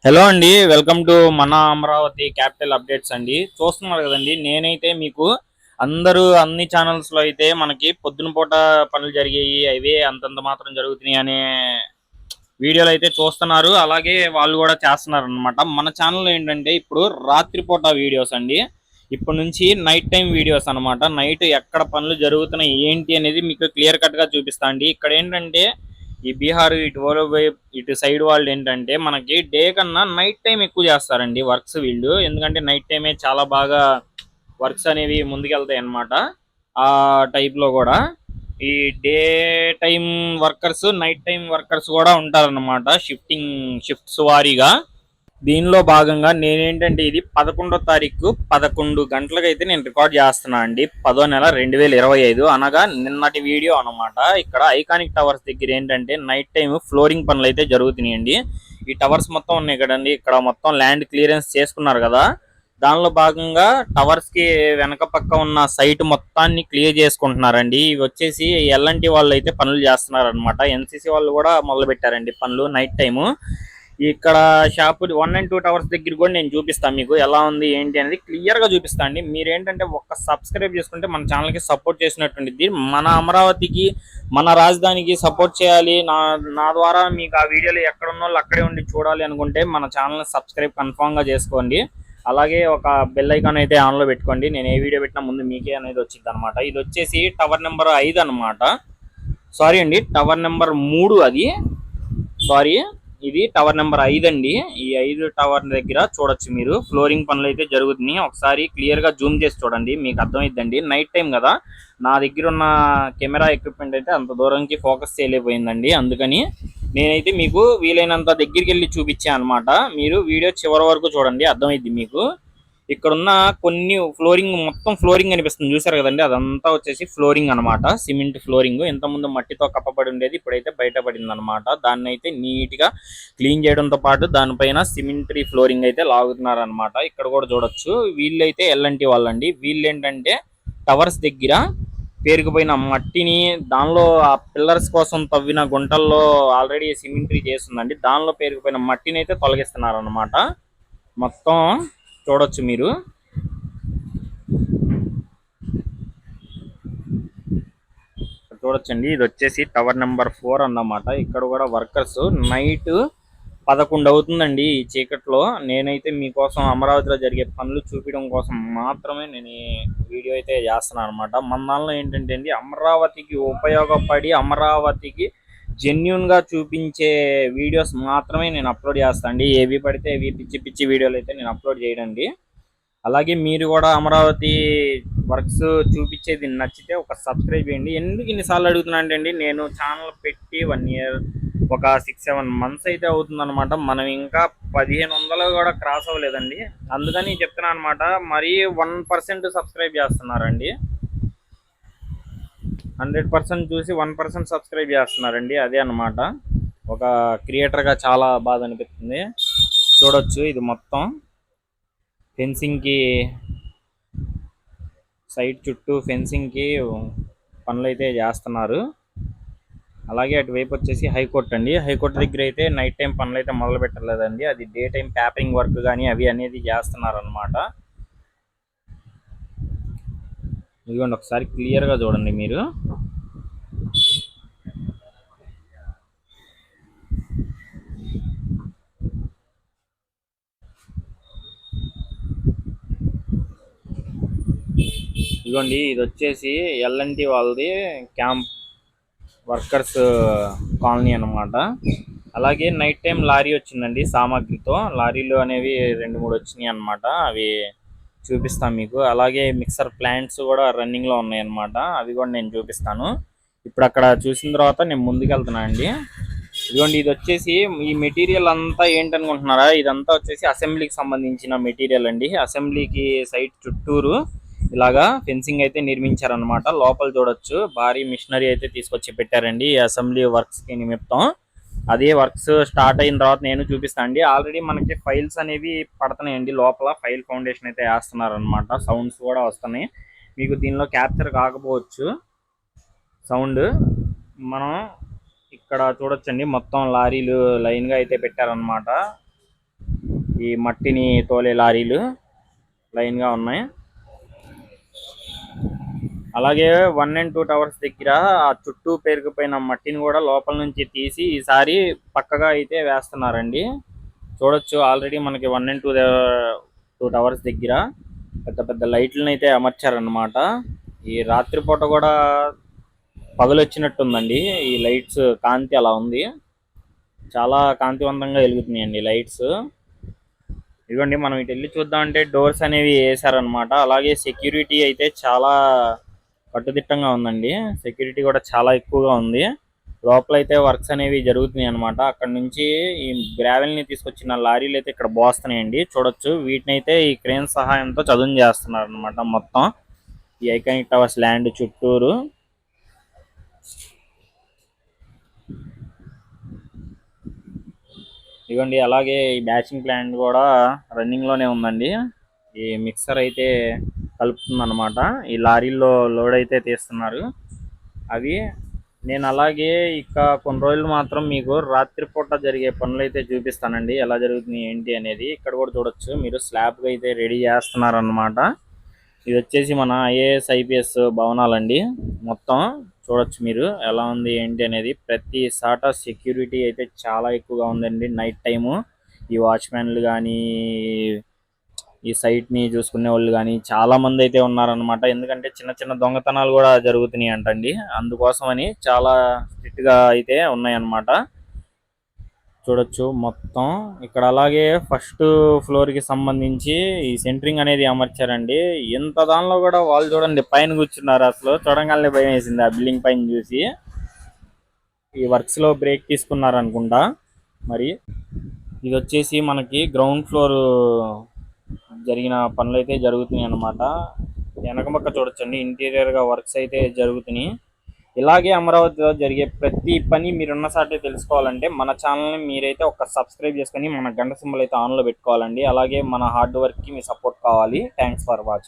Hello అండి, welcome to మన Amaravati capital updates అండి. చూస్తున్నారు కదండి, నేనైతే మీకు అందరూ అన్ని ఛానల్స్ లో అయితే మనకి పొద్దున పూట పనులు జరిగాయి, అవే అంతంత మాత్రం జరుగుతున్నాయి అనే వీడియోలు అయితే చూస్తున్నారు. అలాగే వాళ్ళు కూడా చేస్తున్నారు అనమాట. మన ఛానల్ ఏంటంటే ఇప్పుడు రాత్రిపూట వీడియోస్ అండి. ఇప్పటి నుంచి నైట్ టైం వీడియోస్ అనమాట. నైట్ ఎక్కడ పనులు జరుగుతున్నాయి ఏంటి అనేది మీకు క్లియర్ కట్ గా చూపిస్తా అండి. ఇక్కడ ఏంటంటే ఈ బీహార్ ఇటు సైడ్ వాళ్ళు ఏంటంటే మనకి డే కన్నా నైట్ టైం ఎక్కువ చేస్తారండి వర్క్స్ వీళ్ళు. ఎందుకంటే నైట్ టైమే చాలా బాగా వర్క్స్ అనేవి ముందుకెళ్తాయి అన్నమాట. ఆ టైప్ లో కూడా ఈ day time workers, night time workers కూడా ఉంటారన్నమాట, షిఫ్ట్స్ వారీగా. దీనిలో భాగంగా నేనేంటంటే ఇది 11వ తారీఖు 11 గంటలకు అయితే నేను రికార్డ్ చేస్తున్నా అండి. 10వ నెల 2025 అనగా నిన్నటి వీడియో అనమాట. ఇక్కడ ఐకానిక్ టవర్స్ దగ్గర ఏంటంటే నైట్ టైం ఫ్లోరింగ్ పనులు అయితే జరుగుతున్నాయండి. ఈ టవర్స్ మొత్తం ఉన్నాయి కదండి, ఇక్కడ మొత్తం ల్యాండ్ క్లియరెన్స్ చేసుకున్నారు కదా. దానిలో భాగంగా టవర్స్ కి వెనక పక్క ఉన్న సైట్ మొత్తాన్ని క్లియర్ చేసుకుంటున్నారండి. ఇవి వచ్చేసి ఎల్ఎన్టీ వాళ్ళు అయితే పనులు చేస్తున్నారు అనమాట. ఎన్సీసీ వాళ్ళు కూడా మొదలు పెట్టారండి పనులు నైట్ టైము. ఇక్కడ షాపు 1 and 2 టవర్స్ దగ్గర కూడా నేను చూపిస్తాను మీకు ఎలా ఉంది ఏంటి అనేది క్లియర్ గా చూపిస్తాను అండి. మీరు ఏంటంటే ఒక్క సబ్స్క్రైబ్ చేసుకుంటే మన ఛానల్ కి సపోర్ట్ చేసినట్టుండిద్ది. మన అమరావతికి, మన రాజధానికి సపోర్ట్ చేయాలి. నా ద్వారా మీకు ఆ వీడియోలు ఎక్కడ ఉన్న వాళ్ళు అక్కడే ఉండి చూడాలి అనుకుంటే మన ఛానల్ సబ్స్క్రైబ్ కన్ఫామ్ గా చేసుకోండి. అలాగే ఒక బెల్ ఐకాన్ అయితే ఆన్ లో పెట్టుకోండి. నేను ఏ వీడియో పెట్టినా ముందు మీకే అనేది వచ్చింది అనమాట. ఇది వచ్చేసి టవర్ నెంబర్ 5 అనమాట. సారీ అండి, టవర్ నెంబర్ 3 అది. సారీ, ఇది టవర్ నెంబర్ 5 అండి. ఈ 5 టవర్ దగ్గర చూడొచ్చు మీరు ఫ్లోరింగ్ పనులు అయితే జరుగుతున్నాయి. ఒకసారి క్లియర్ గా జూమ్ చేసి చూడండి, మీకు అర్థమైద్దండి. నైట్ టైం కదా, నా దగ్గర ఉన్న కెమెరా ఎక్విప్మెంట్ అయితే అంత దూరంకి ఫోకస్ చేయలేకపోయిందండి. అందుకని నేనైతే మీకు వీలైనంత దగ్గరికి వెళ్ళి చూపించాను అనమాట. మీరు వీడియో చివరి వరకు చూడండి, అర్థమైద్ది మీకు. ఇక్కడున్న కొన్ని ఫ్లోరింగ్, మొత్తం ఫ్లోరింగ్ అనిపిస్తుంది చూసారు కదండి, అదంతా వచ్చేసి ఫ్లోరింగ్ అనమాట. Cement flooring. ఇంతకుముందు మట్టితో కప్పబడి ఉండేది, ఇప్పుడైతే బయటపడింది అనమాట. దాన్ని అయితే నీట్ గా క్లీన్ చేయడంతో పాటు దానిపైన సిమెంటరీ ఫ్లోరింగ్ అయితే లాగుతున్నారు అనమాట. ఇక్కడ కూడా చూడొచ్చు, వీళ్ళైతే ఎల్ఎన్టీ వాళ్ళండి. వీళ్ళు ఏంటంటే టవర్స్ దగ్గర పేరుకుపోయిన మట్టిని, దానిలో ఆ పిల్లర్స్ కోసం తవ్విన గుంటల్లో ఆల్రెడీ సిమెంటరీ చేస్తుందండి, దానిలో పేరుకుపోయిన మట్టిని అయితే తొలగిస్తున్నారు అనమాట. మొత్తం చూడొచ్చు మీరు. చూడొచ్చండి, ఇది వచ్చేసి టవర్ నెంబర్ 4 అన్నమాట. ఇక్కడ కూడా వర్కర్స్ నైట్ 11 అవుతుందండి ఈ చీకట్లో. నేనైతే మీకోసం అమరావతిలో జరిగే పనులు చూపించడం కోసం మాత్రమే నేను ఈ వీడియో అయితే చేస్తున్నాను అనమాట. మన దానిలో ఏంటంటే అండి, అమరావతికి ఉపయోగపడి అమరావతికి జెన్యున్ గా చూపించే వీడియోస్ మాత్రమే నేను అప్లోడ్ చేస్తాను అండి. ఏవి పడితే ఏవి పిచ్చి పిచ్చి వీడియోలు అయితే నేను అప్లోడ్ చేయడండి. అలాగే మీరు కూడా అమరావతి వర్క్స్ చూపించేది నచ్చితే ఒక సబ్స్క్రైబ్ చేయండి. ఎందుకు ఇన్నిసార్లు అడుగుతున్నా అంటే అండి, నేను ఛానల్ పెట్టి 1 year, ఒక 6-7 months అయితే అవుతుంది అనమాట. మనం ఇంకా 1500 కూడా క్రాస్ అవ్వలేదండి. అందుకని చెప్తున్నాను అనమాట. మరీ 1% సబ్స్క్రైబ్ చేస్తున్నారండి. 100% చూసి 1% సబ్స్క్రైబ్ చేస్తున్నారండి. అదే అనమాట, ఒక క్రియేటర్గా చాలా బాధ అనిపిస్తుంది. చూడొచ్చు, ఇది మొత్తం ఫెన్సింగ్ కి, సైట్ చుట్టూ ఫెన్సింగ్ కి పనులు అయితే చేస్తున్నారు. అలాగే అటువైపు వచ్చేసి హైకోర్టు అండి. హైకోర్టు దగ్గర అయితే నైట్ టైం పనులు అయితే మొదలు పెట్టలేదండి, అది డే టైం పేపరింగ్ వర్క్ కానీ అవి అనేది చేస్తున్నారు అనమాట. ఇదిగోండి, ఒకసారి క్లియర్ గా చూడండి మీరు. ఇదిగోండి, ఇది వచ్చేసి ఎల్ఎన్టీ వాళ్ళది క్యాంప్ వర్కర్స్ కాలనీ అనమాట. అలాగే నైట్ టైం లారీ వచ్చిందండి సామాగ్రితో. లారీలు అనేవి 2-3 వచ్చినాయి అనమాట, అవి చూపిస్తాను మీకు. అలాగే మిక్సర్ ప్లాంట్స్ కూడా రన్నింగ్ లో ఉన్నాయి అనమాట, అవి కూడా నేను చూపిస్తాను. ఇప్పుడు అక్కడ చూసిన తర్వాత నేను ముందుకు వెళ్తున్నాను అండి. ఇదిగోండి, ఇది వచ్చేసి ఈ మెటీరియల్ అంతా ఏంటనుకుంటున్నారా, ఇదంతా వచ్చేసి అసెంబ్లీకి సంబంధించిన మెటీరియల్ అండి. అసెంబ్లీకి సైట్ చుట్టూరు ఇలాగా ఫెన్సింగ్ అయితే నిర్మించారనమాట. లోపల చూడొచ్చు, భారీ మిషనరీ అయితే తీసుకొచ్చి పెట్టారండి ఈ అసెంబ్లీ వర్క్స్ కి నిమిత్తం. అదే వర్క్స్ స్టార్ట్ అయిన తర్వాత నేను చూపిస్తాను అండి. ఆల్రెడీ మనకి ఫైల్స్ అనేవి పడుతున్నాయండి, లోపల ఫైల్ ఫౌండేషన్ అయితే వేస్తున్నారు అనమాట. సౌండ్స్ కూడా వస్తున్నాయి, మీకు దీనిలో క్యాప్చర్ కాకపోవచ్చు సౌండ్. మనం ఇక్కడ చూడొచ్చండి, మొత్తం లారీలు లైన్ గా అయితే పెట్టారనమాట. ఈ మట్టిని తోలే లారీలు లైన్ గా ఉన్నాయి. అలాగే 1 and 2 టవర్స్ దగ్గర ఆ చుట్టూ పేరుకుపోయిన మట్టిని కూడా లోపల నుంచి తీసి ఈసారి పక్కగా అయితే వేస్తున్నారండి. చూడొచ్చు ఆల్రెడీ మనకి 1 and 2 టవర్స్ దగ్గర పెద్ద పెద్ద లైట్లను అయితే అమర్చారనమాట. ఈ రాత్రిపూట కూడా పగలు వచ్చినట్టుందండి. ఈ లైట్స్ కాంతి అలా ఉంది, చాలా కాంతివంతంగా వెలుగుతున్నాయండి లైట్స్. ఇదిగోండి మనం ఇటు వెళ్ళి చూద్దామంటే డోర్స్ అనేవి వేసారనమాట. అలాగే సెక్యూరిటీ అయితే చాలా కట్టుదిట్టంగా ఉందండి. సెక్యూరిటీ కూడా చాలా ఎక్కువగా ఉంది. లోపల అయితే వర్క్స్ అనేవి జరుగుతున్నాయి అనమాట. అక్కడ నుంచి ఈ గ్రావెల్ ని తీసుకొచ్చిన లారీలు అయితే ఇక్కడ పోస్తున్నాయండి. చూడొచ్చు వీటిని అయితే ఈ క్రేన్ సహాయంతో చదును చేస్తున్నారు అనమాట. మొత్తం ఈ ఐకానిక్ టవర్స్ ల్యాండ్ చుట్టూరు. ఇదిగోండి అలాగే ఈ బ్యాచింగ్ ప్లాంట్ కూడా రన్నింగ్ లోనే ఉందండి. ఈ మిక్సర్ అయితే కలుపుతుంది అనమాట. ఈ లారీల్లో లోడ్ అయితే తీస్తున్నారు అవి. నేను అలాగే ఇక కొన్ని రోజులు మాత్రం మీకు రాత్రిపూట జరిగే పనులు అయితే చూపిస్తానండి, ఎలా జరుగుతుంది ఏంటి అనేది. ఇక్కడ కూడా చూడొచ్చు మీరు, స్లాబ్ అయితే రెడీ చేస్తున్నారు అనమాట. ఇది వచ్చేసి మన ఐఏఎస్ ఐపీఎస్ భవనాలండి. మొత్తం చూడొచ్చు మీరు ఎలా ఉంది ఏంటి అనేది. ప్రతి సాట సెక్యూరిటీ అయితే చాలా ఎక్కువగా ఉందండి. నైట్ టైము ఈ వాచ్మెన్లు కానీ ఈ సైట్ ని చూసుకునే వాళ్ళు కానీ చాలా మంది అయితే ఉన్నారనమాట. ఎందుకంటే చిన్న చిన్న దొంగతనాలు కూడా జరుగుతున్నాయి అంటండి. అందుకోసం అని చాలా స్ట్రిక్ట్ గా అయితే ఉన్నాయన్నమాట. చూడొచ్చు మొత్తం ఇక్కడ. అలాగే ఫస్ట్ ఫ్లోర్ కి సంబంధించి ఈ సెంటరింగ్ అనేది అమర్చారండి. ఇంత దానిలో కూడా వాళ్ళు చూడండి పైన కూర్చున్నారు. అసలు చూడంగానే భయం వేసింది ఆ బిల్డింగ్ పైన చూసి. ఈ వర్క్స్ లో బ్రేక్ తీసుకున్నారు అనుకుంటా మరి. ఇది వచ్చేసి మనకి గ్రౌండ్ ఫ్లోర్ జరిగిన పనులు అయితే జరుగుతున్నాయి అన్నమాట. వెనక పక్క చూడొచ్చండి ఇంటీరియర్ గా వర్క్స్ అయితే జరుగుతున్నాయి. ఇలాగే అమరావతిలో జరిగే ప్రతి పని మీరున్న సాటే తెలుసుకోవాలంటే మన ఛానల్ని మీరైతే ఒక సబ్స్క్రైబ్ చేసుకొని మన గంట సింబల్ అయితే ఆన్లో పెట్టుకోవాలండి. అలాగే మన హార్డ్ వర్క్కి మీ సపోర్ట్ కావాలి. Thanks for watching.